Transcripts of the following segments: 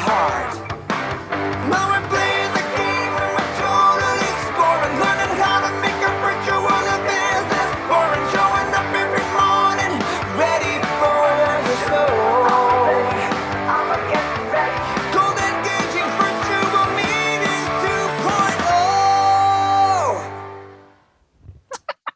hard. Now we're playing the game and we're totally scoring. Learning how to make a virtual business boring. Showing up every morning, ready for the show. I'ma get ready. Cold engaging virtual meetings 2.0.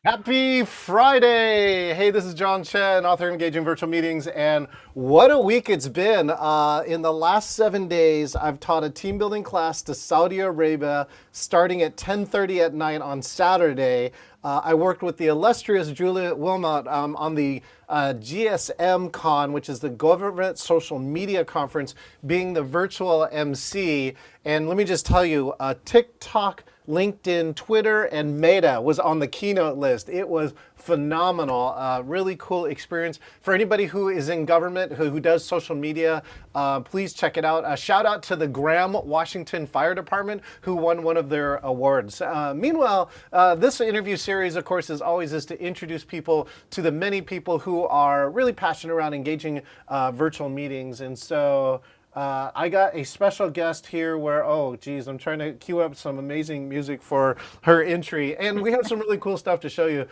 Happy Friday! Hey, this is John Chen, author of Engaging Virtual Meetings, and what a week it's been. In the last 7 days, I've taught a team building class to Saudi Arabia starting at 10:30 at night on Saturday. I worked with the illustrious Julia Wilmot on the GSM Con, which is the Government Social Media Conference, being the virtual MC. And let me just tell you, TikTok, LinkedIn, Twitter, and Meta was on the keynote list. It was phenomenal. Really cool experience. For anybody who is in government, who does social media, please check it out. A shout out to the Graham, Washington Fire Department, who won one of their awards. Meanwhile, this interview series, of course, is to introduce people to the many people who are really passionate around engaging virtual meetings. And so I got a special guest here where, oh geez, I'm trying to cue up some amazing music for her entry, and we have some really cool stuff to show you.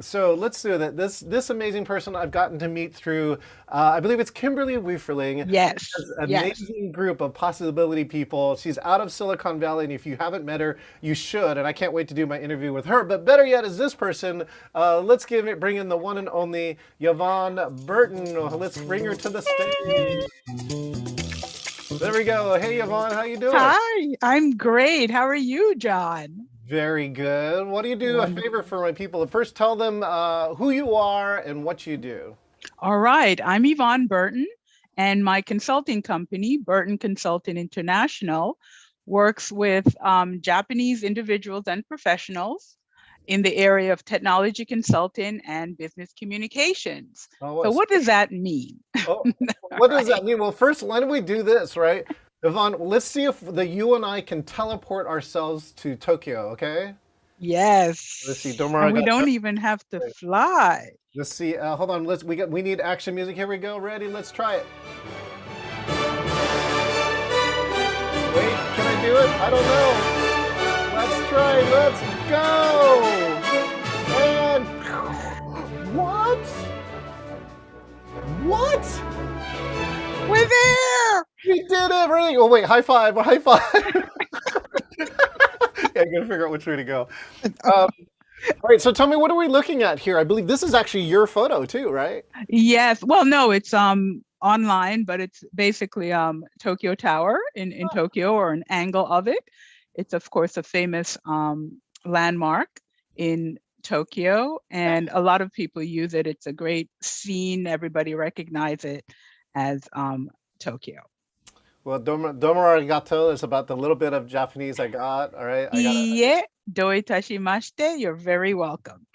So let's do that. This amazing person I've gotten to meet through, I believe it's Kimberly Wieferling. Yes. An Yes. amazing group of possibility people. She's out of Silicon Valley, and if you haven't met her, you should, and I can't wait to do my interview with her. But better yet is this person. Let's bring in the one and only Yvonne Burton. Let's bring her to the stage. There we go. Hey, Yvonne, how you doing? Hi, I'm great. How are you, John? Very good. What do you do? A favor for my people. First, tell them who you are and what you do. All right, I'm Yvonne Burton, and my consulting company, Burton Consulting International, works with Japanese individuals and professionals in the area of technology consulting and business communications. So what does that mean? What does that mean? Well, first, why don't we do this, right? Yvonne, let's see if you and I can teleport ourselves to Tokyo, okay? Yes. Let's see. And we don't even have to fly. Let's see. Hold on. We need action music. Here we go. Ready? Let's try it. Wait, can I do it? I don't know. Let's try. Let's go. And what? What? We're there. We did it! Really? Oh wait, high five! High five! Yeah, I gotta figure out which way to go. All right, so tell me, what are we looking at here? I believe this is actually your photo too, right? Yes. Well, no, it's online, but it's basically Tokyo Tower in Tokyo, or an angle of it. It's of course a famous landmark in Tokyo, and a lot of people use it. It's a great scene. Everybody recognizes it as Tokyo. Well, domo arigato is about the little bit of Japanese I got. All right, Iie, do itashimashite. You're very welcome.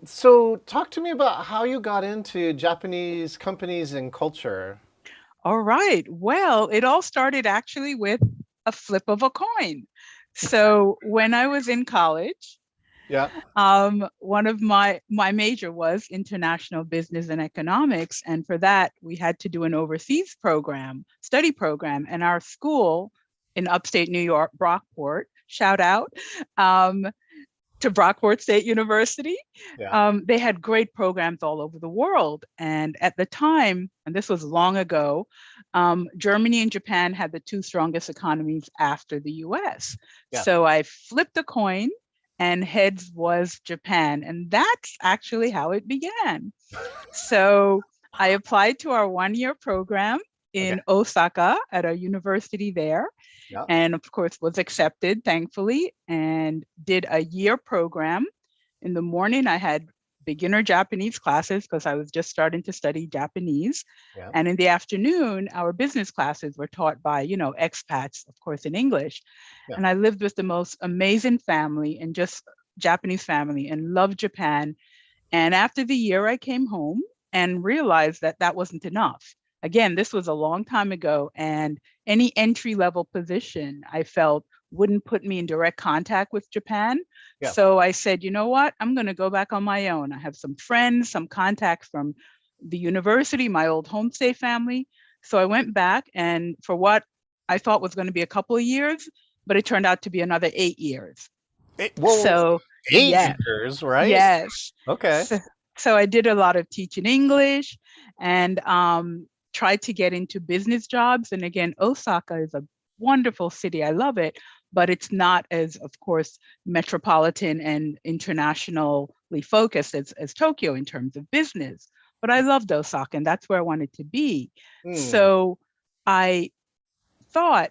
So talk to me about how you got into Japanese companies and culture. All right. Well, it all started actually with a flip of a coin. So when I was in college, yeah, one of my major was international business and economics, and for that we had to do an overseas study program, and our school in upstate New York, Brockport, shout out to Brockport State University. Yeah. They had great programs all over the world, and at the time, and this was long ago, Germany and Japan had the two strongest economies after the US. Yeah. So I flipped a coin, and heads was Japan. And that's actually how it began. So I applied to our one-year program in Osaka at a university there. Yeah. And of course was accepted, thankfully, and did a year program. In the morning, I had beginner Japanese classes because I was just starting to study Japanese. Yeah. And in the afternoon, our business classes were taught by, expats, of course, in English. Yeah. And I lived with the most amazing family, and just Japanese family, and loved Japan. And after the year, I came home and realized that that wasn't enough. Again, this was a long time ago, and any entry-level position I felt wouldn't put me in direct contact with Japan. Yeah. So I said, you know what, I'm going to go back on my own. I have some friends, some contacts from the university, my old homestay family. So I went back, and for what I thought was going to be a couple of years, but it turned out to be another 8 years. Well, So, eight yeah, years, right? yes. Okay. So I did a lot of teaching English and tried to get into business jobs. And again, Osaka is a wonderful city. I love it, but it's not as, of course, metropolitan and internationally focused as Tokyo in terms of business. But I loved Osaka, and that's where I wanted to be. So I thought,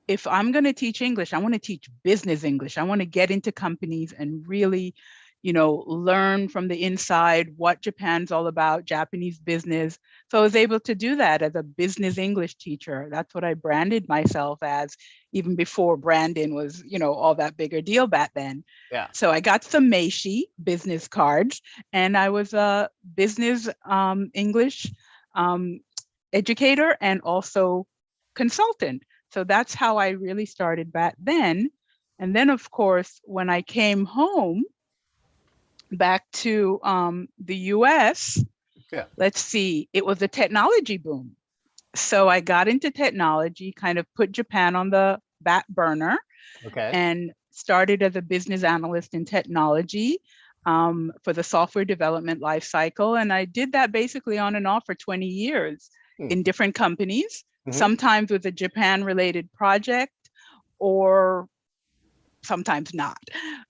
if I'm going to teach English, I want to teach business English. I want to get into companies and really, learn from the inside what Japan's all about, Japanese business. So I was able to do that as a business English teacher. That's what I branded myself as, even before branding was, all that bigger deal back then. Yeah. So I got some Meishi business cards, and I was a business English educator and also consultant. So that's how I really started back then. And then, of course, when I came home back to the US, let's see, it was a technology boom. So I got into technology, kind of put Japan on the back burner, and started as a business analyst in technology for the software development lifecycle. And I did that basically on and off for 20 years in different companies. Sometimes with a Japan-related project, or sometimes not.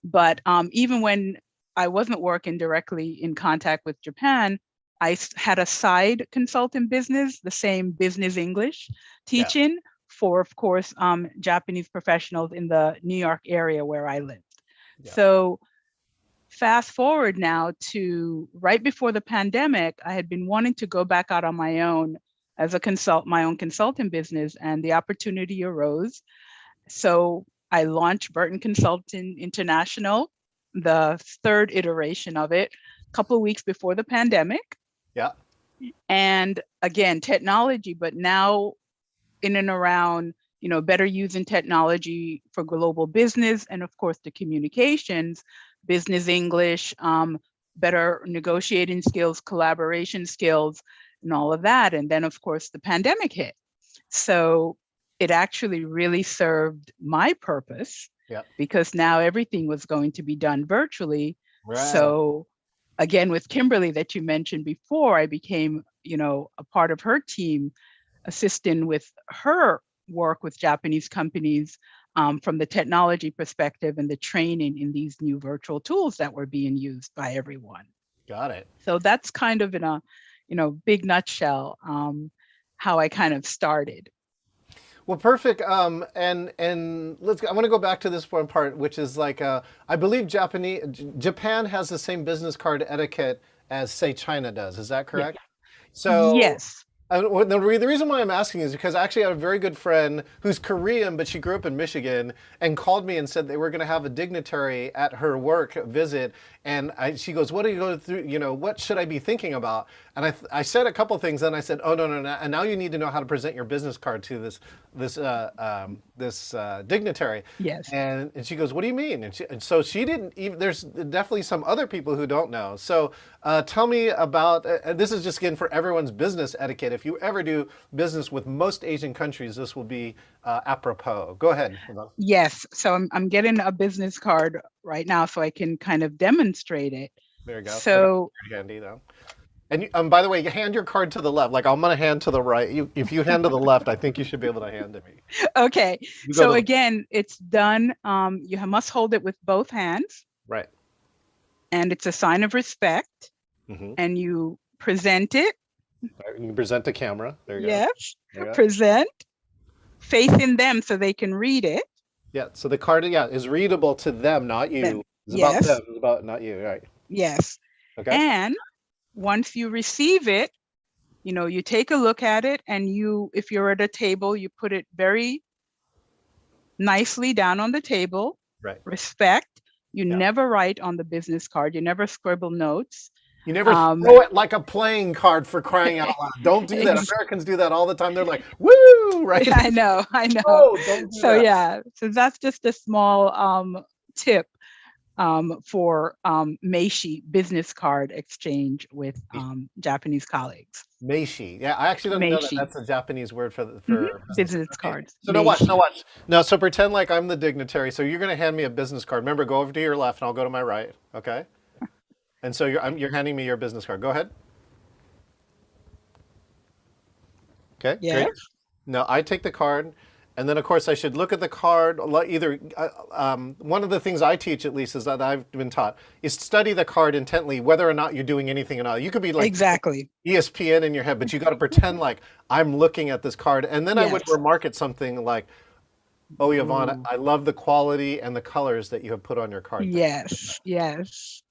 But even when I wasn't working directly in contact with Japan, I had a side consulting business, the same business English teaching for, of course, Japanese professionals in the New York area where I lived. So fast forward now to right before the pandemic, I had been wanting to go back out on my own as my own consulting business, and the opportunity arose. So I launched Burton Consulting International, the third iteration of it, a couple of weeks before the pandemic. Yeah. And again, technology, but now in and around, better using technology for global business, and of course the communications, business English, better negotiating skills, collaboration skills, and all of that. And then, of course, the pandemic hit. So it actually really served my purpose, because now everything was going to be done virtually. Right. So again, with Kimberly that you mentioned before, I became, a part of her team, assisting with her work with Japanese companies from the technology perspective and the training in these new virtual tools that were being used by everyone. Got it. So that's kind of in a, big nutshell, how I kind of started. Well, perfect. And I want to go back to this one part, which is like, I believe Japan has the same business card etiquette as, say, China does. Is that correct? So yes. The reason why I'm asking is because I actually had a very good friend who's Korean, but she grew up in Michigan, and called me and said they were going to have a dignitary at her work visit. And she goes, what do you go through? What should I be thinking about? And I said a couple things, and I said, oh, no. And now you need to know how to present your business card to this dignitary. Yes. And she goes, what do you mean? And so she didn't even, there's definitely some other people who don't know. So tell me about, this is just again for everyone's business etiquette. If you ever do business with most Asian countries, this will be apropos. Go ahead. Yes. So I'm getting a business card right now so I can kind of demonstrate it. There you go. So handy though. And by the way, you hand your card to the left. Like I'm going to hand to the right. If you hand to the left, I think you should be able to hand to me. Okay. So again, it's done. You must hold it with both hands. Right. And it's a sign of respect. Mm-hmm. And you present it. You can present the camera. There you go. Yes. Present. Facing them so they can read it. Yeah. So the card, is readable to them, not you. It's about them. It's about not you. Right. Yes. Okay. And once you receive it, you take a look at it, and if you're at a table, you put it very nicely down on the table. Right. Respect. You never write on the business card. You never scribble notes. You never throw it like a playing card, for crying out loud. Don't do that. Americans do that all the time. They're like, woo, right? I know. Oh, don't do so that. So that's just a small tip for meishi, business card exchange with Japanese colleagues. Meishi. Yeah, I actually don't know that Meishi, that's a Japanese word for business business card. Okay. cards, So now watch, now meishi. watch. Now, so pretend like I'm the dignitary. So you're going to hand me a business card. Remember, go over to your left and I'll go to my right. Okay. And so you're handing me your business card. Go ahead. Okay, great. Yes, Now I take the card, and then of course I should look at the card. Either one of the things I teach, at least, is that I've been taught is study the card intently, whether or not you're doing anything or not. You could be like exactly. ESPN in your head, but you got to pretend like I'm looking at this card, and then I would Yes. remark at something like, "Oh, Yvonne, Ooh. I love the quality and the colors that you have put on your card." Yes, yes.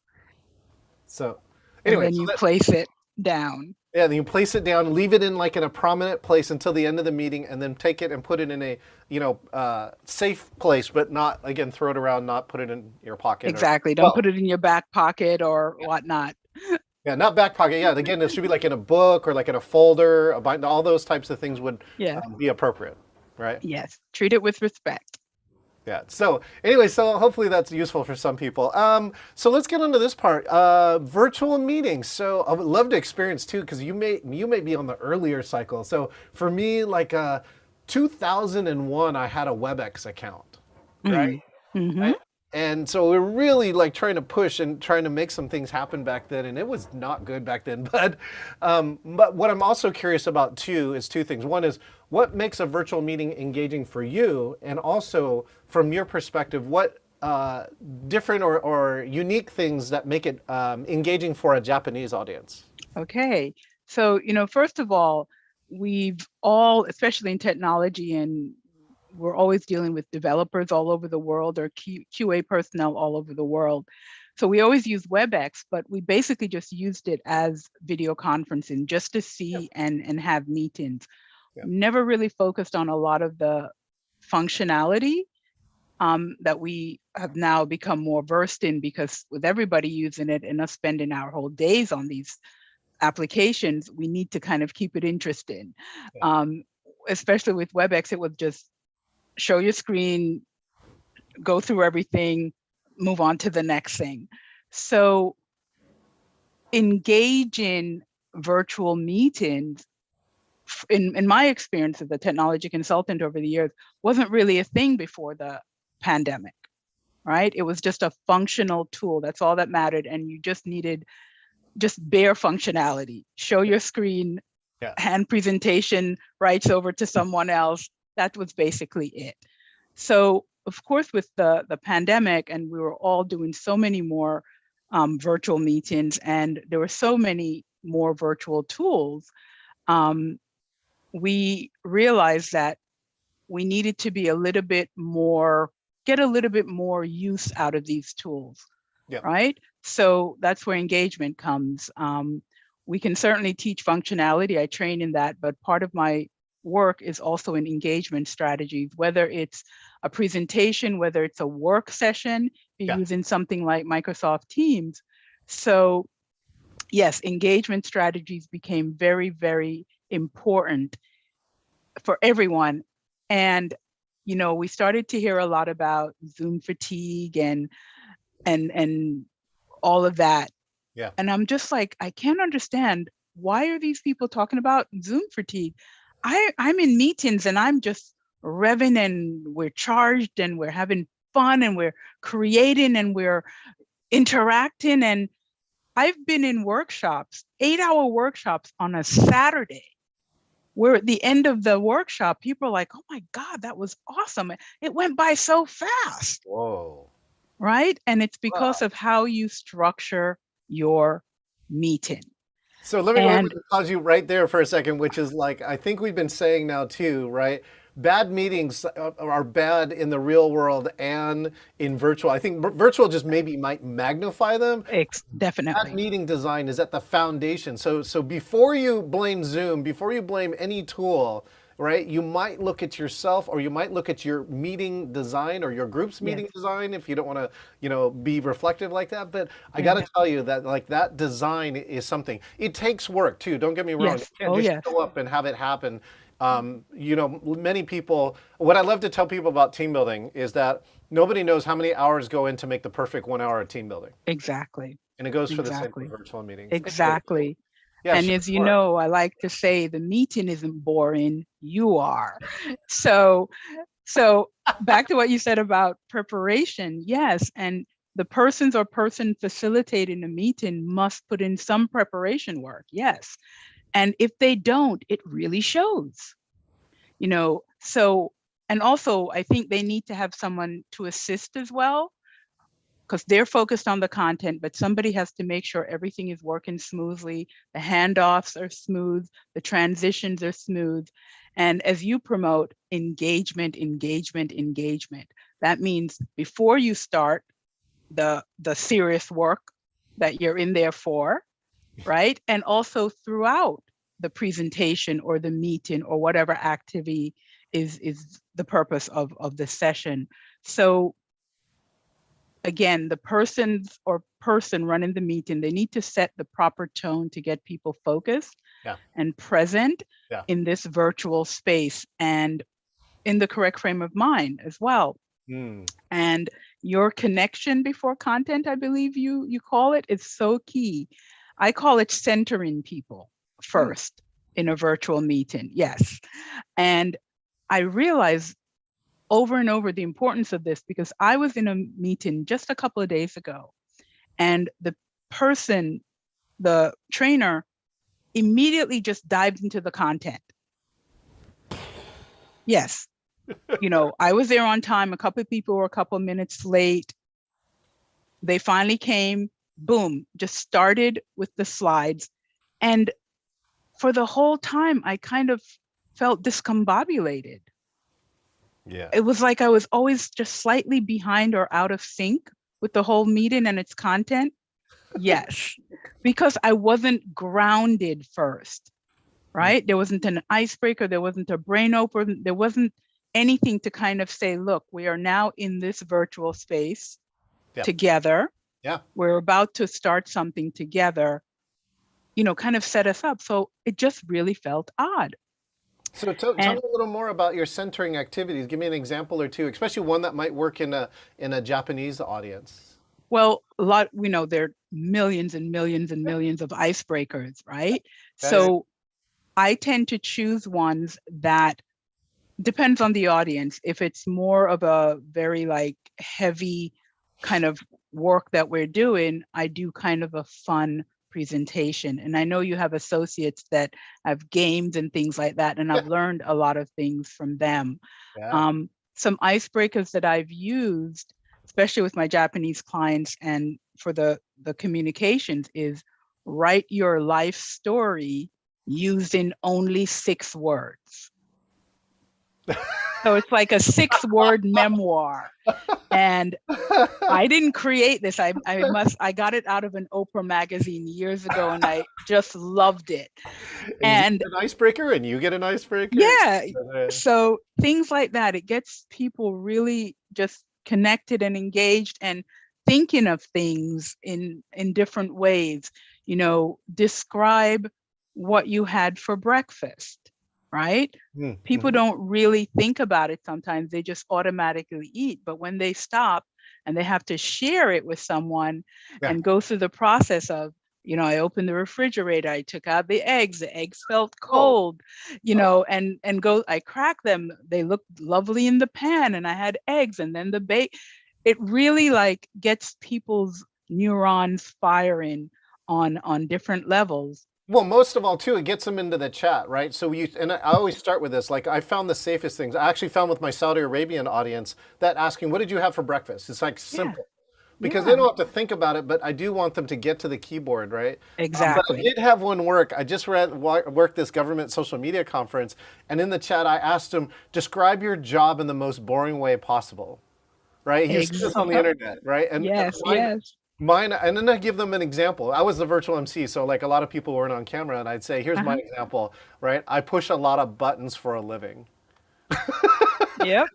So, And anyway, then so you that, place it down. yeah, then you place it down, leave it in like in a prominent place until the end of the meeting, and then take it and put it in a safe place, but not again throw it around, not put it in your pocket or Exactly. Don't well, put it in your back pocket or whatnot. yeah, not back pocket. Yeah, again, it should be like in a book or like in a folder, a bind, all those types of things would Yes, be appropriate, right? yes. Treat it with respect. Yeah. So anyway, so hopefully that's useful for some people. So let's get into this part. Virtual meetings. So I would love to experience too, because you may be on the earlier cycle. So for me, like 2001, I had a WebEx account, right? Mm-hmm. And so we're really like trying to push and trying to make some things happen back then, and it was not good back then. But what I'm also curious about too is two things. One is what makes a virtual meeting engaging for you, and also from your perspective, what different or unique things that make it engaging for a Japanese audience. Okay. So, first of all, we've all, especially in technology, and we're always dealing with developers all over the world or QA personnel all over the world. So we always use WebEx, but we basically just used it as video conferencing just to see and have meetings. Yep. Never really focused on a lot of the functionality that we have now become more versed in, because with everybody using it and us spending our whole days on these applications, we need to kind of keep it interesting. Yeah. Especially with WebEx, it was just show your screen, go through everything, move on to the next thing. So engage in virtual meetings, in my experience as a technology consultant over the years, wasn't really a thing before the pandemic, right? It was just a functional tool. That's all that mattered. And you just needed just bare functionality. Show your screen, Yeah. hand presentation, writes over to someone else. That was basically it. So of course, with the pandemic, and we were all doing so many more virtual meetings, and there were so many more virtual tools, we realized that we needed to be get a little bit more use out of these tools, Yep. right? So that's where engagement comes. We can certainly teach functionality. I train in that, but part of my work is also in engagement strategies, whether it's a presentation, whether it's a work session, you're Yeah. using something like Microsoft Teams. So yes, engagement strategies became very, very important for everyone. And, we started to hear a lot about Zoom fatigue and all of that. Yeah. And I'm just like, I can't understand, why are these people talking about Zoom fatigue? I'm in meetings and I'm just revving, and we're charged and we're having fun and we're creating and we're interacting. And I've been in workshops, 8-hour workshops on a Saturday, where at the end of the workshop, people are like, oh my God, that was awesome. It went by so fast. Whoa. Right? And it's Wow. because of how you structure your meeting. So let me And pause you right there for a second, which is like, I think we've been saying now too, right? Bad meetings are bad in the real world and in virtual. I think virtual just maybe might magnify them. Bad definitely. meeting design is at the foundation. So before you blame Zoom, before you blame any tool, right, you might look at yourself, or you might look at your meeting design or your group's meeting design, if you don't want to, be reflective like that. But I got to tell you that like that design is something. It takes work too. Don't get me wrong. Yes. You can't just show up and have it happen. You know, many people, what I love to tell people about team building is that nobody knows how many hours go in to make the perfect 1 hour of team building. Exactly. And it goes for the same for Exactly. virtual meetings. Anyway, Exactly. yeah, And share as you more. know, I like to say the meeting isn't boring, you are. So so back to what you said about preparation. Yes, and the persons or person facilitating a meeting must put in some preparation work. Yes. And if they don't, it really shows. You know, so and also I think they need to have someone to assist as well because they're focused on the content, but somebody has to make sure everything is working smoothly, the handoffs are smooth, the transitions are smooth. And as you promote engagement, engagement, engagement, that means before you start the serious work that you're in there for, right? And also throughout the presentation or the meeting or whatever activity is the purpose of the session. So again, the persons or person running the meeting, they need to set the proper tone to get people focused Yeah, and present yeah. in this virtual space and in the correct frame of mind as well. Mm. And your connection before content, I believe you call it, is so key. I call it centering people first in a virtual meeting. Yes. And I realized over and over the importance of this because I was in a meeting just a couple of days ago and the person, the trainer, immediately just dived into the content. Yes. You know, I was there on time. A couple of people were a couple of minutes late. They finally came, boom, just started with the slides. And for the whole time, I kind of felt discombobulated. Yeah. It was like I was always just slightly behind or out of sync with the whole meeting and its content. Yes, because I wasn't grounded first, right? There wasn't an icebreaker, there wasn't a brain opener, there wasn't anything to kind of say, look, we are now in this virtual space Yeah. together. Yeah. We're about to start something together, you know, kind of set us up. So it just really felt odd. So tell And me a little more about your centering activities. Give me an example or two, especially one that might work in a Japanese audience. well, a lot, we know there are millions and millions and millions of icebreakers, right? Yeah, yeah. So I tend to choose ones that depends on the audience. If it's more of a very like heavy kind of work that we're doing, I do kind of a fun presentation. And I know you have associates that have games and things like that, and I've learned a lot of things from them. Yeah. Some icebreakers that I've used, especially with my Japanese clients and for the communications, is write your life story using only 6 words. So it's like a 6-word memoir. And I didn't create this. I got it out of an Oprah magazine years ago and I just loved it. And you And get an icebreaker, and you get an icebreaker. yeah, Uh, so things like that, it gets people really just connected and engaged and thinking of things in different ways. You know, describe what you had for breakfast, right? People mhm. don't really think about it sometimes. They just automatically eat. But when they stop and they have to share it with someone Yeah. and go through the process of, you know, I opened the refrigerator, I took out the eggs felt Oh, cold, you know, and go, I cracked them, they looked lovely in the pan and I had eggs and then the bake. It really like gets people's neurons firing on different levels. well, most of all, too, it gets them into the chat, right? So and I always start with this. Like, I found the safest things. I actually found with my Saudi Arabian audience that asking, "What did you have for breakfast?" It's like Yeah, simple because they yeah, don't have to think about it. But I do want them to get to the keyboard, right? But I exactly. did have one work. I just worked this government social media conference, and in the chat, I asked him, "Describe your job in the most boring way possible." Right? He's seen this on the internet, right? And Yes, yes. mine, and then I give them an example. I was the virtual MC, so like a lot of people weren't on camera, and I'd say, "Here's my Uh-huh. example." Right? I push a lot of buttons for a living. Yep.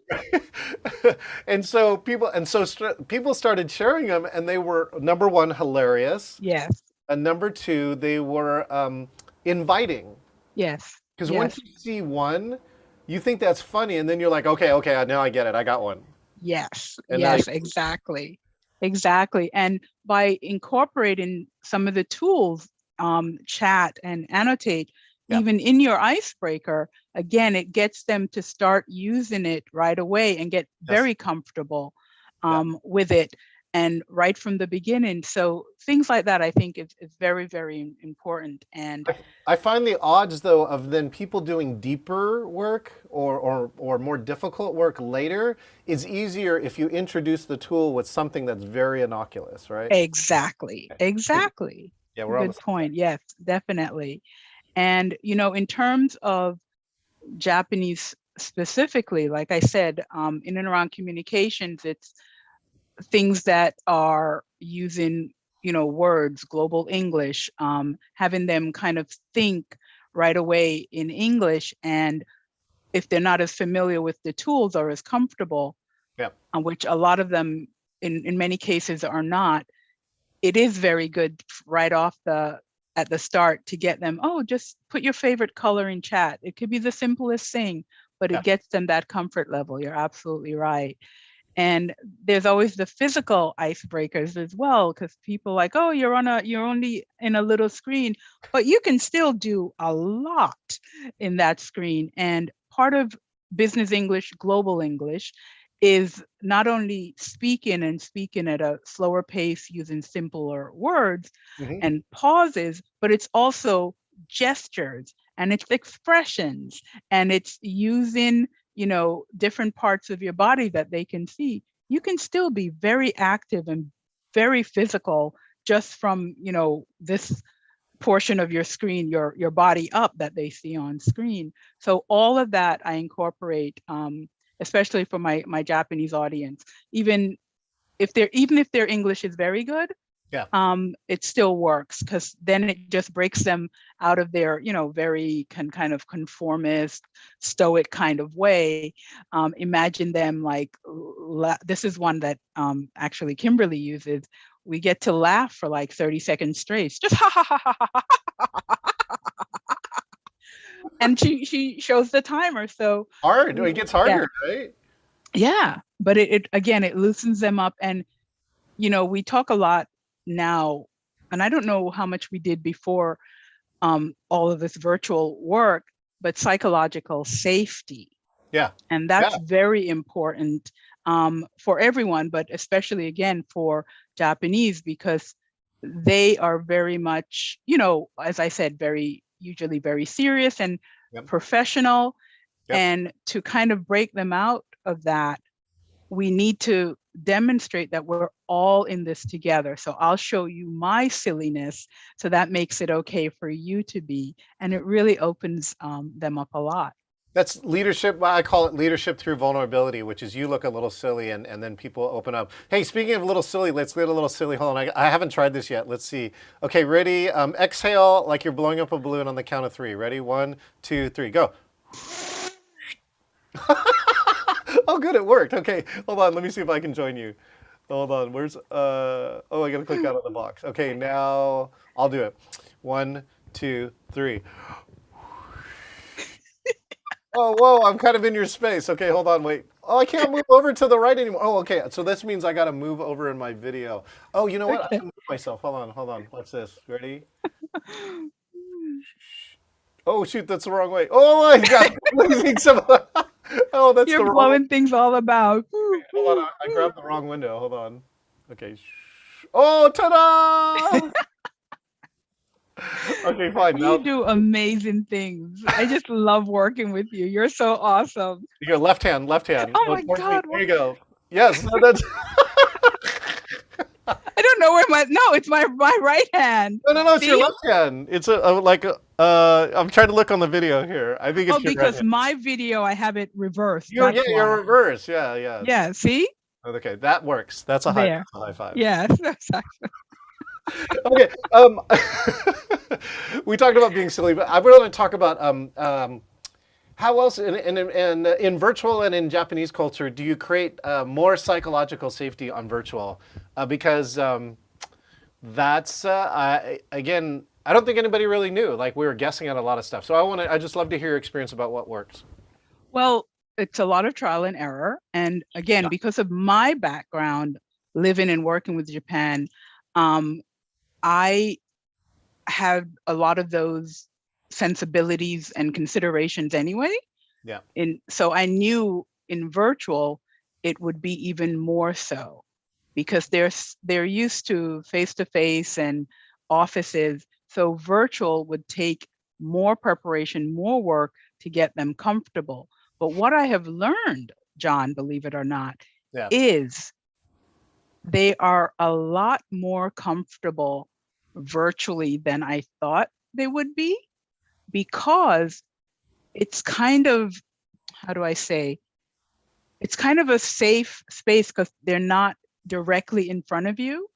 And so people started sharing them, and they were number one, hilarious, Yes. and number two, they were inviting. Yes. Because once you see one, you think that's funny, and then you're like, okay, okay, now I get it. I got one. Yes, And now, yes, exactly. Exactly. And by incorporating some of the tools, chat and annotate, yeah, even in your icebreaker, again, it gets them to start using it right away and get yes, very comfortable yeah. with it and right from the beginning. So things like that, I think is very, very important. And I find the odds though of then people doing deeper work or more difficult work later is easier if you introduce the tool with something that's very innocuous, right? exactly, exactly. Yeah, we're on the Good same side. point. Yes, definitely. And, in terms of Japanese specifically, like I said, in and around communications, it's things that are using, words, global English, having them kind of think right away in English. And if they're not as familiar with the tools or as comfortable, Yeah, which a lot of them in many cases are not, it is very good right off at the start to get them, oh, just put your favorite color in chat. It could be the simplest thing, but yeah, it gets them that comfort level. You're absolutely right. And there's always the physical icebreakers as well, because people like, oh, you're only in a little screen, but you can still do a lot in that screen. And part of business English, global English, is not only speaking at a slower pace using simpler words hmm, and pauses, but it's also gestures and it's expressions and it's using, different parts of your body that they can see. You can still be very active and very physical just from, this portion of your screen, your body up that they see on screen. So all of that I incorporate, especially for my Japanese audience. Even if their English is very good, yeah. it still works because then it just breaks them out of their, very kind of conformist, stoic kind of way. Imagine them like, this is one that actually Kimberly uses. We get to laugh for like 30 seconds straight, just ha ha ha ha ha. And she shows the timer. So Hard. It gets yeah, harder, right? yeah. But it again, it loosens them up. And we talk a lot now, and I don't know how much we did before all of this virtual work, but psychological safety. Yeah, And yeah, that's very important for everyone, but especially again for Japanese, because they are very much, as I said, usually very serious and yep, professional. yep. And to kind of break them out of that, we need to demonstrate that we're all in this together. So I'll show you my silliness. So that makes it okay for you to be. And it really opens them up a lot. That's leadership. I call it leadership through vulnerability, which is you look a little silly and then people open up. Hey, speaking of a little silly, let's get a little silly. Hold on. I haven't tried this yet. Let's see. Okay, ready? Exhale like you're blowing up a balloon on the count of three. Ready? 1, 2, 3, go. Oh, good. It worked. Okay, hold on. Let me see if I can join you. Hold on. Oh, I got to click out of the box. Okay, now I'll do it. 1, 2, 3. Oh, whoa, I'm kind of in your space. Okay, hold on, wait. Oh, I can't move over to the right anymore. Oh, okay, so this means I got to move over in my video. Oh, you know what? I Okay. can move myself. Hold on. What's this? Ready? Oh, shoot, that's the wrong way. Oh my God, I'm losing some. Oh, that's You're the wrong one. blowing things all about. Hold on, I grabbed the wrong window. Hold on. Okay. Oh, ta-da! Okay, fine. You Now, do amazing things. I just love working with you. You're so awesome. your left hand, left hand. Oh Oh, my towards me. God. There you go. Yes, no, that's. I don't know where no, it's my right hand. No, no, no, it's your See? left hand. It's I'm trying to look on the video here. I think Oh, it's your right because hand. my video, I have it reversed. You're, yeah, That's you're why. reverse. Yeah, yeah. Yeah, see? Okay, that works. There. That's a high five. Yes. That's actually. Okay, we talked about being silly, but I want to talk about how else in virtual and in Japanese culture do you create more psychological safety on virtual? Because that's again, I don't think anybody really knew. Like we were guessing at a lot of stuff. So I just love to hear your experience about what works. Well, it's a lot of trial and error. And again, because of my background living and working with Japan, I have a lot of those sensibilities and considerations anyway. Yeah. So I knew in virtual, it would be even more so because they're used to face-to-face and offices. So virtual would take more preparation, more work to get them comfortable. But what I have learned, John, believe it or not, Yeah. is they are a lot more comfortable virtually than I thought they would be, because it's kind of, how do I say, it's kind of a safe space because they're not directly in front of you.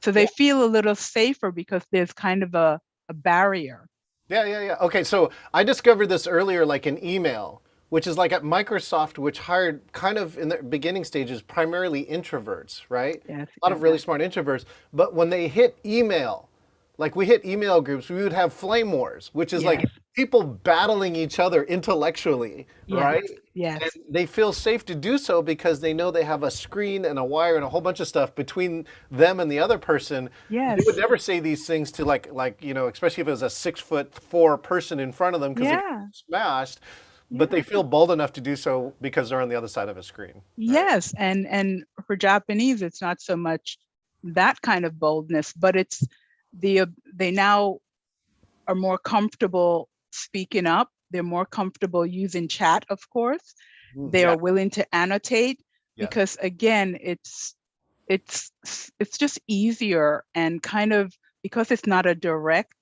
So they feel a little safer because there's kind of a barrier. Yeah. Okay, so I discovered this earlier, like in email, which is like at Microsoft, which hired kind of in the beginning stages primarily introverts, right? Yes, A lot of really smart introverts. But when they hit email, like we hit email groups, we would have flame wars, which is like Yes. people battling each other intellectually, Yes, right? yes. And they feel safe to do so because they know they have a screen and a wire and a whole bunch of stuff between them and the other person. Yes. They would never say these things to like especially if it was a 6'4" person in front of them because Yeah. they smashed. But they feel bold enough to do so because they're on the other side of a screen. Yes, and for Japanese, it's not so much that kind of boldness, but it's they now are more comfortable speaking up. They're more comfortable using chat, of course. They are willing to annotate because again, it's just easier and kind of because it's not a direct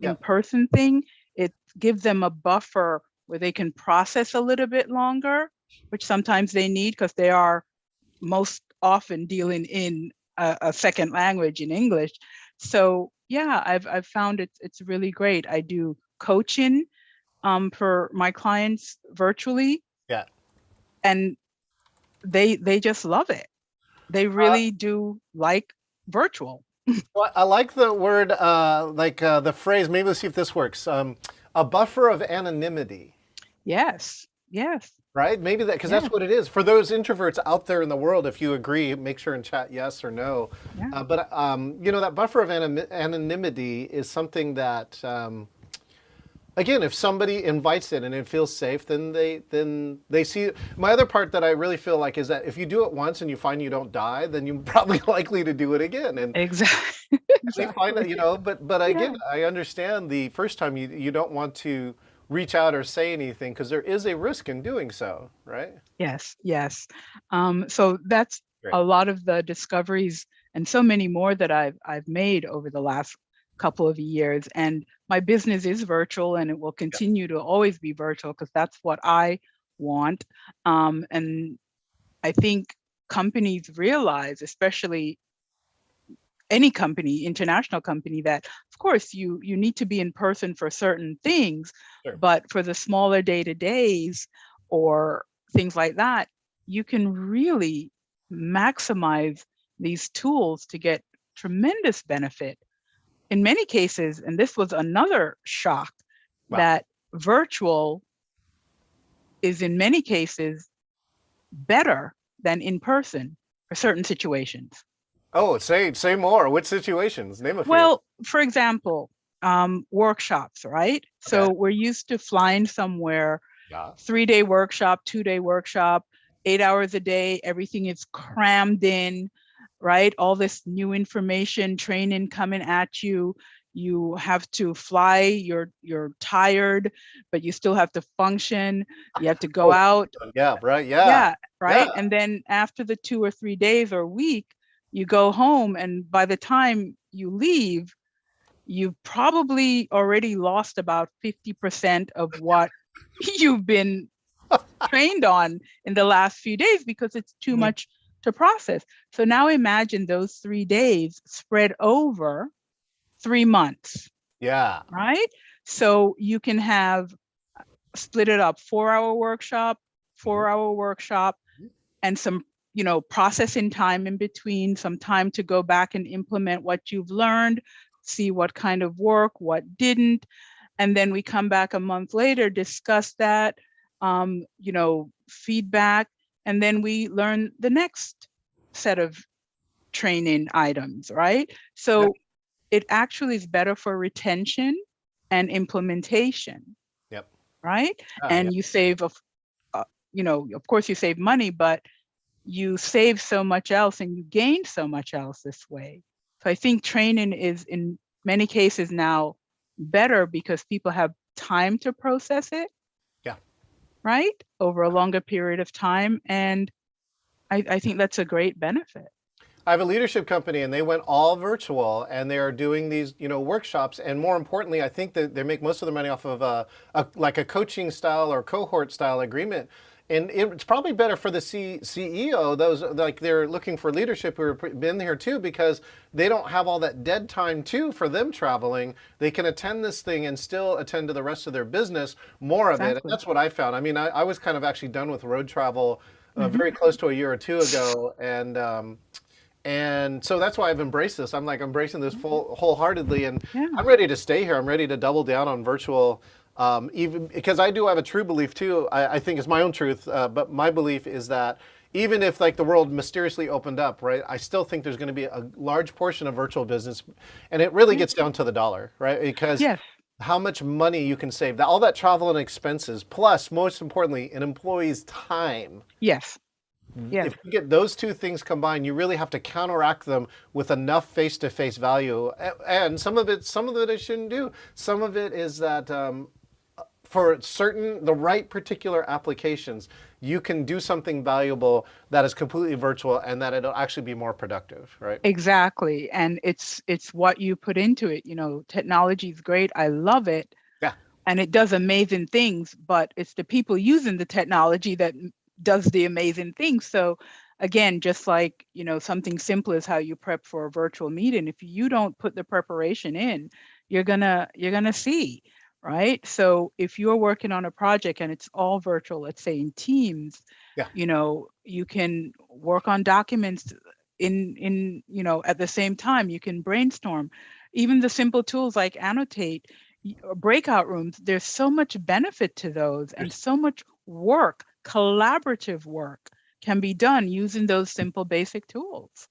in-person thing, it gives them a buffer where they can process a little bit longer, which sometimes they need because they are most often dealing in a second language in English. So yeah, I've found it's really great. I do coaching for my clients virtually. Yeah. And they just love it. They really do like virtual. Well, I like the word, the phrase, maybe let's see if this works. A buffer of anonymity. Yes, yes. Right? Maybe that, because that's what it is. For those introverts out there in the world, if you agree, make sure and chat yes or no. Yeah. But that buffer of anonymity is something that, again, if somebody invites it and it feels safe, then they see. My other part that I really feel like is that if you do it once and you find you don't die, then you're probably likely to do it again. And Exactly. they find that, but again, I understand the first time you don't want to reach out or say anything because there is a risk in doing so, right? Yes, yes. So that's Great. a lot of the discoveries and so many more that I've made over the last couple of years. And my business is virtual and it will continue to always be virtual because that's what I want. And I think companies realize, especially any company, international company, that of course you need to be in person for certain things, but for the smaller day-to-days or things like that, you can really maximize these tools to get tremendous benefit. In many cases, and this was another shock, that virtual is in many cases better than in person for certain situations. Oh, say more. Which situations? Name a few. Well, for example, workshops, right? So we're used to flying somewhere, 3-day workshop, 2-day workshop, 8 hours a day, everything is crammed in, right? All this new information, training coming at you. You have to fly, you're tired, but you still have to function. You have to go out. Yeah, right. Yeah, right. And then after the 2 or 3 days or week, you go home, and by the time you leave, you've probably already lost about 50% of what you've been trained on in the last few days because it's too much to process. So now imagine those 3 days spread over 3 months. Yeah. Right? So you can have split it up, 4-hour workshop, 4-hour workshop, and some processing time in between, some time to go back and implement what you've learned, see what kind of work, what didn't, and then we come back a month later, discuss that, feedback, and then we learn the next set of training items, right? So it actually is better for retention and implementation, Yep. right? Yeah. And you save, of course you save money, but you save so much else and you gain so much else this way. So I think training is in many cases now better because people have time to process it. Yeah. Right? Over a longer period of time. And I think that's a great benefit. I have a leadership company and they went all virtual and they are doing these, workshops. And more importantly, I think that they make most of their money off of like a coaching style or cohort style agreement. And it's probably better for the CEO, those like they're looking for leadership who have been here too, because they don't have all that dead time too for them traveling. They can attend this thing and still attend to the rest of their business, more of it. And Exactly. that's what I found. I mean, I was kind of actually done with road travel very close to a year or two ago. And so that's why I've embraced this. I'm like embracing this wholeheartedly, and Yeah. I'm ready to stay here. I'm ready to double down on virtual, even because I do have a true belief too. I think it's my own truth, but my belief is that even if like the world mysteriously opened up, right, I still think there's going to be a large portion of virtual business, and it really gets down to the dollar, right? Because Yes. how much money you can save, all that travel and expenses, plus most importantly, an employee's time. Yes. Yes. If you get those two things combined, you really have to counteract them with enough face-to-face value. And some of it I shouldn't do. Some of it is that for the right particular applications, you can do something valuable that is completely virtual and that it'll actually be more productive, right? Exactly. And it's what you put into it. Technology is great. I love it. Yeah. And it does amazing things, but it's the people using the technology that does the amazing things. So again, just like, something simple as how you prep for a virtual meeting, if you don't put the preparation in, you're gonna see, right? So if you're working on a project and it's all virtual, let's say in Teams, Yeah. you can work on documents in at the same time. You can brainstorm. Even the simple tools like annotate, breakout rooms, there's so much benefit to those, and so much work, collaborative work can be done using those simple basic tools.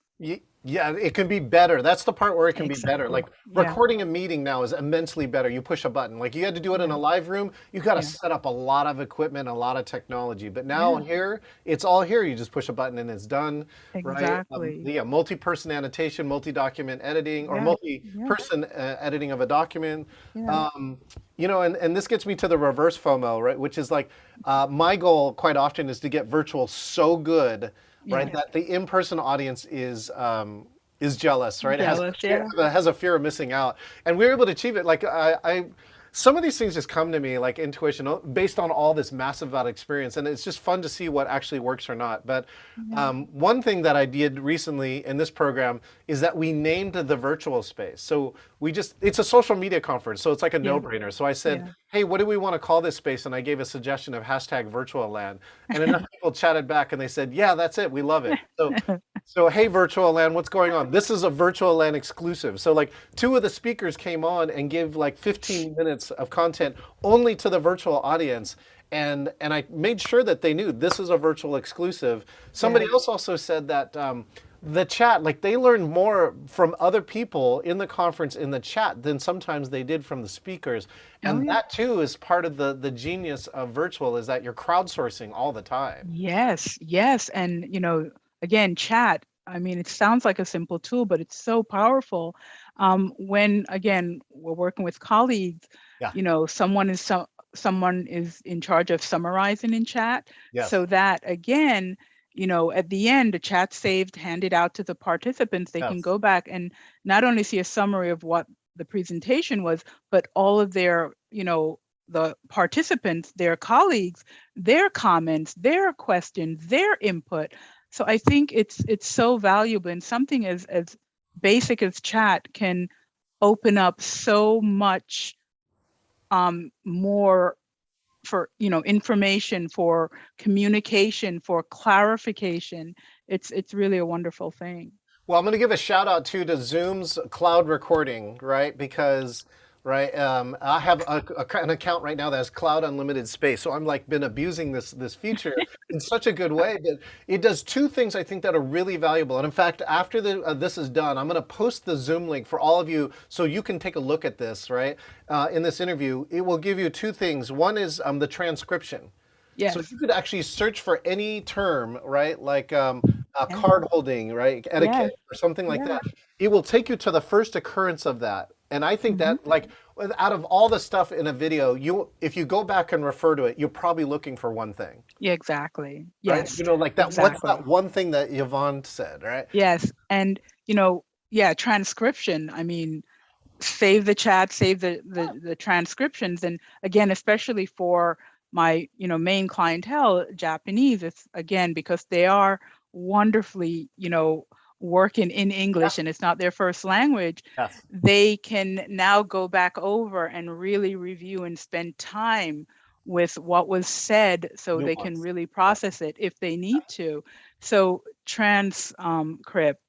Yeah, it can be better. That's the part where it can be better. Exactly. Like Yeah. recording a meeting now is immensely better. You push a button. Like you had to do it in a live room. You got to Yeah. set up a lot of equipment, a lot of technology. But now here, it's all here. You just push a button and it's done. Right? Exactly. Yeah, multi-person annotation, multi-document editing, or Yeah. multi-person editing of a document. Yeah. And this gets me to the reverse FOMO, right? Which is like my goal quite often is to get virtual so good, right, Yeah. that the in-person audience is jealous, right? Jealous, Has a fear of missing out, and we were able to achieve it. Like some of these things just come to me like intuition based on all this massive about experience, and it's just fun to see what actually works or not. But one thing that I did recently in this program is that we named the virtual space. So it's a social media conference, so it's like a no-brainer. So I said, hey, what do we want to call this space? And I gave a suggestion of #virtualland, and enough people chatted back and they said, yeah, that's it, we love it. So hey, Virtual Land, what's going on? This is a Virtual Land exclusive. So like 2 of the speakers came on and gave like 15 minutes of content only to the virtual audience. And I made sure that they knew this is a virtual exclusive. Somebody else also said that the chat, like they learned more from other people in the conference in the chat than sometimes they did from the speakers. And that too is part of the genius of virtual, is that you're crowdsourcing all the time. Yes. Yes. And, again, chat, I mean, it sounds like a simple tool, but it's so powerful. When, again, we're working with colleagues, someone is in charge of summarizing in chat. Yes. So that, again, at the end, the chat saved, handed out to the participants. They can go back and not only see a summary of what the presentation was, but all of their, the participants, their colleagues, their comments, their questions, their input. So I think it's so valuable, and something as basic as chat can open up so much more for information, for communication, for clarification. It's really a wonderful thing. Well, I'm going to give a shout out too to Zoom's cloud recording, right? Because, right, I have an account right now that has cloud unlimited space, so I'm like been abusing this feature in such a good way. But it does two things I think that are really valuable. And in fact, after this is done, I'm going to post the Zoom link for all of you so you can take a look at this, right? In this interview, it will give you two things. One is the transcription. So Yes. you could actually search for any term, right? Like Yes. card holding, right? Yes. Etiquette or something like Yes. that. It will take you to the first occurrence of that. And I think Hmm. that like out of all the stuff in a video, you if you go back and refer to it, you're probably looking for one thing, Yeah, exactly. right? Yes, You know, like that what's exactly. that one thing that Yvonne said, right? Yes. And, yeah, transcription. I mean, save the chat, save the transcriptions. And again, especially for my, main clientele, Japanese, it's again, because they are wonderfully, working in English and it's not their first language, Yes. they can now go back over and really review and spend time with what was said so they can Nuance. really Yeah. process it if they need to. So transcript,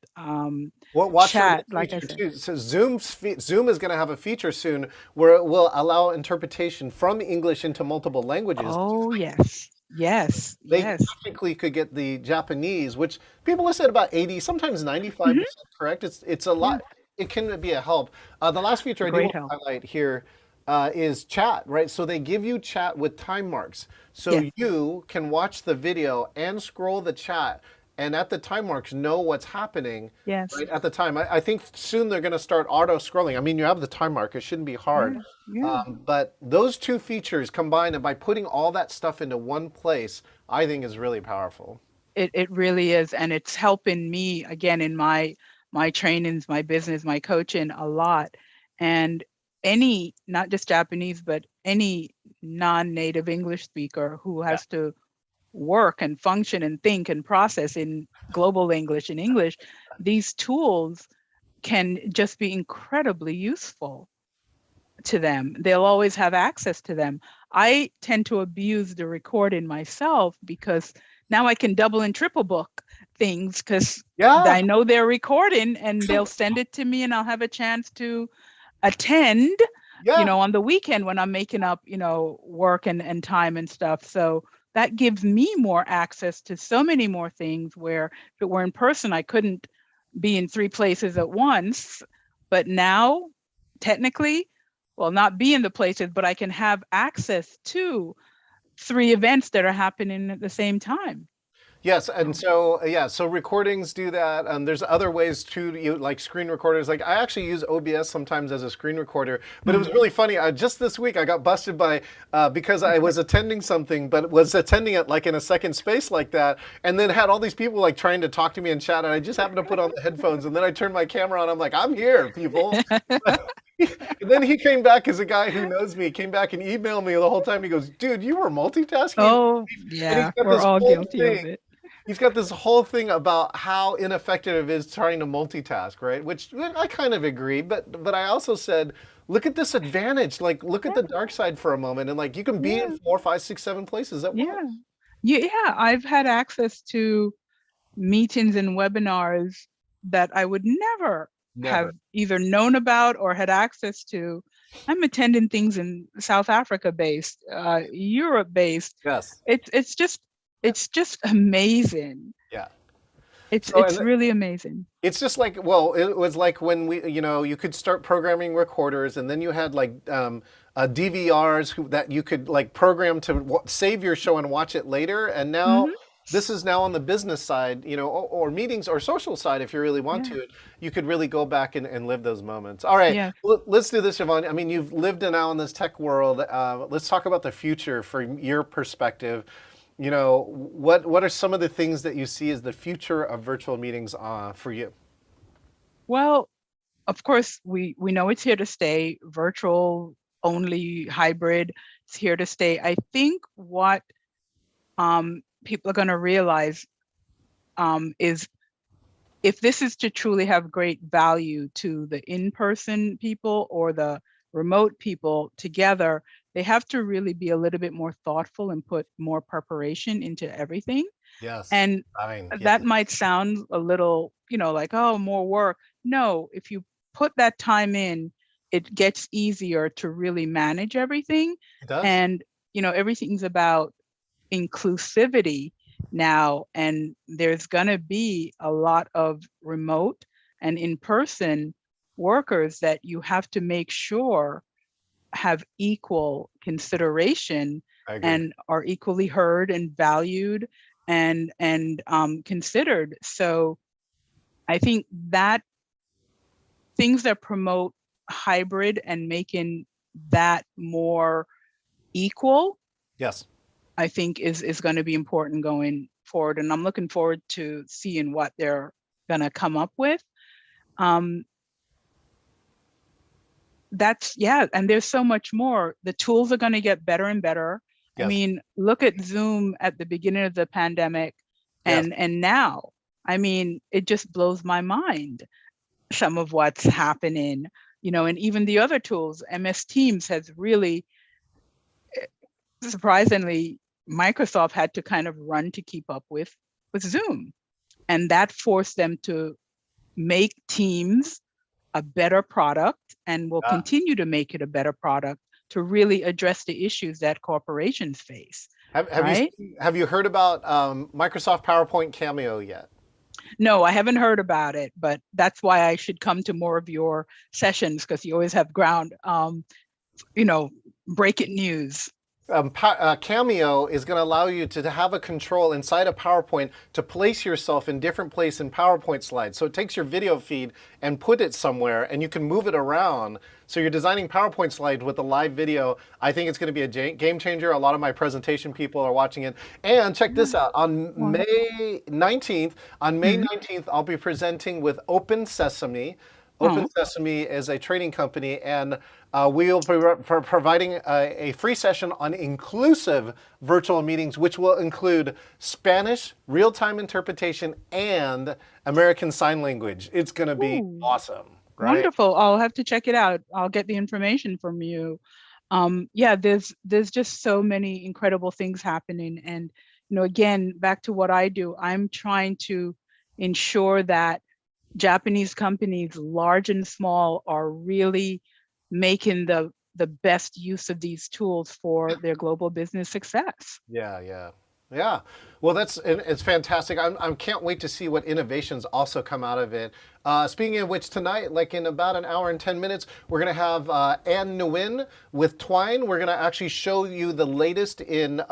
Well, watch for chat, this like I feature said. too. So Zoom is going to have a feature soon where it will allow interpretation from English into multiple languages. Oh, yes. Yes. They Yes. technically could get the Japanese, which people have said about 80, sometimes Hmm. 95% correct. It's a Yeah. lot. It can be a help. The last It's feature a I do great want to help. highlight here is chat, right? So they give you chat with time marks. So Yes. you can watch the video and scroll the chat, and at the time marks know what's happening Yes. right at the time. I think soon they're going to start auto scrolling. I mean, you have the time mark, it shouldn't be hard. Yeah. Yeah. But those two features combined, and by putting all that stuff into one place, I think is really powerful. It really is. And it's helping me again in my trainings, my business, my coaching a lot. And any, not just Japanese, but any non-native English speaker who Yeah. has to work and function and think and process in global English and English, these tools can just be incredibly useful to them. They'll always have access to them. I tend to abuse the recording myself because now I can double and triple book things because Yeah. I know they're recording and they'll send it to me and I'll have a chance to attend, Yeah. on the weekend when I'm making up, work and time and stuff. So that gives me more access to so many more things where if it were in person, I couldn't be in three places at once. But now, technically, well, not be in the places, but I can have access to three events that are happening at the same time. Yes, and So, so yeah, so recordings do that. There's other ways too, you like screen recorders. Like I actually use OBS sometimes as a screen recorder, but it was mm, really funny. Just this week I got busted by because I was attending something, but was attending it like in a second space like that, and then had all these people like trying to talk to me in chat, and I just happened to put on the headphones, and then I turned my camera on. I'm like, I'm here, people. And then he came back as a guy who knows me, came back and emailed me the whole time. He goes, "Dude, you were multitasking," oh, and he's yeah, got we're this all whole guilty thing. of it. He's got this whole thing about how ineffective it is trying to multitask, right? Which I kind of agree, but I also said, look at this advantage. Like, look at Yeah, the dark side for a moment, and like you can be in yeah, four, five, six, seven places at yeah. once. Yeah, I've had access to meetings and webinars that I would never have Never. either known about or had access to. I'm attending things in South Africa based, Europe based. Yes. Yeah. It's just amazing. Yeah. It's So, it's and really amazing. it's just like, well, it was like when you could start programming recorders, and then you had like DVRs that you could like program to save your show and watch it later. And now Hmm. this is now on the business side, or meetings or social side, if you really want Yeah. to, you could really go back and live those moments. All right, Yes. let's do this, Yvonne. I mean, you've lived now in this tech world. Let's talk about the future from your perspective. What are some of the things that you see as the future of virtual meetings for you? Well, of course, we know it's here to stay. Virtual only, hybrid. It's here to stay. I think what people are going to realize is if this is to truly have great value to the in-person people or the remote people together, they have to really be a little bit more thoughtful and put more preparation into everything. Yes. And Fine. that Yeah. might sound a little, like, oh, more work. No, if you put that time in, it gets easier to really manage everything. It does. And, everything's about inclusivity now. And there's going to be a lot of remote and in-person workers that you have to make sure have equal consideration I agree. and are equally heard and valued and considered. So I think that things that promote hybrid and making that more equal, Yes. I think is going to be important going forward. And I'm looking forward to seeing what they're going to come up with. And there's so much more. The tools are going to get better and better. Yes. I mean, look at Zoom at the beginning of the pandemic Yes. and now. I mean, it just blows my mind, some of what's happening, and even the other tools. MS Teams has really, surprisingly, Microsoft had to kind of run to keep up with Zoom. And that forced them to make Teams a better product and will continue to make it a better product to really address the issues that corporations face. Have you heard about Microsoft PowerPoint Cameo yet? No, I haven't heard about it, but that's why I should come to more of your sessions, because you always have ground, breaking news. Cameo is going to allow you to have a control inside of PowerPoint to place yourself in different place in PowerPoint slides. So it takes your video feed and put it somewhere, and you can move it around. So you're designing PowerPoint slides with a live video. I think it's going to be a game changer. A lot of my presentation people are watching it. And check this out. On May 19th, I'll be presenting with Open Sesame. Open Sesame is a training company, and we will be providing a free session on inclusive virtual meetings, which will include Spanish, real-time interpretation, and American Sign Language. It's going to be awesome. Right? Wonderful. I'll have to check it out. I'll get the information from you. There's just so many incredible things happening. And, again, back to what I do, I'm trying to ensure that Japanese companies, large and small, are really making the best use of these tools for their global business success. Yeah. Well, it's fantastic. I can't wait to see what innovations also come out of it. Speaking of which, tonight, like in about an hour and 10 minutes, we're going to have Ann Nguyen with Twine. We're going to actually show you the latest in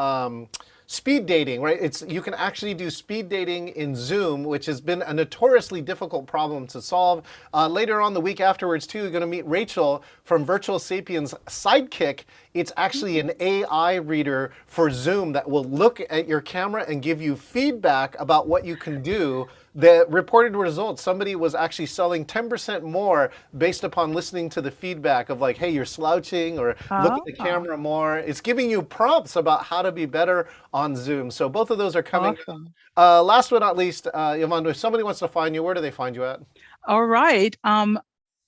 speed dating, right? You can actually do speed dating in Zoom, which has been a notoriously difficult problem to solve. Later on the week afterwards, too, you're going to meet Rachel from Virtual Sapiens Sidekick. It's actually an AI reader for Zoom that will look at your camera and give you feedback about what you can do. The reported results, somebody was actually selling 10% more based upon listening to the feedback of like, hey, you're slouching, or look at the camera more. It's giving you prompts about how to be better on Zoom. So both of those are coming. Awesome. Last but not least, Yvonne, if somebody wants to find you, where do they find you at? All right.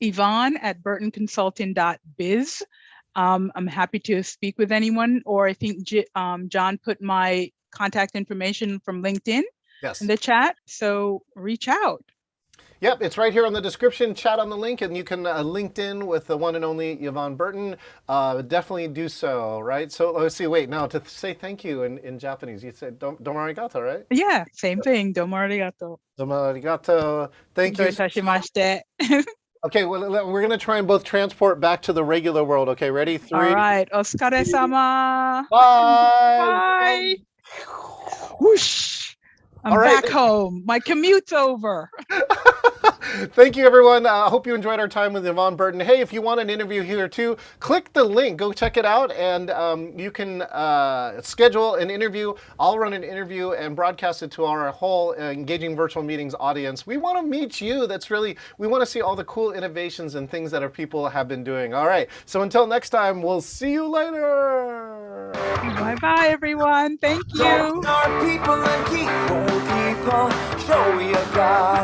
Yvonne at burtonconsulting.biz. I'm happy to speak with anyone, or I think John put my contact information from LinkedIn in the chat, so reach out. Yep, it's right here on the description. Chat on the link, and you can link in with the one and only Yvonne Burton. Definitely do so, right? So let's see. Wait, now to say thank you in Japanese, you said domo arigato, right? Yeah, same thing. Domo arigato. Domo arigato. Thank you. Itashimashite. Okay, well, we're gonna try and both transport back to the regular world. Okay, ready? 3. All right. Otsukare-sama. Bye. Bye. Whoosh. I'm back home. My commute's over. Thank you, everyone. I hope you enjoyed our time with Yvonne Burton. Hey, if you want an interview here too, click the link. Go check it out, and you can schedule an interview. I'll run an interview and broadcast it to our whole Engaging Virtual Meetings audience. We want to meet you. We want to see all the cool innovations and things that our people have been doing. All right. So until next time, we'll see you later. Bye-bye, everyone. Thank you. Our people and keep people, show you God.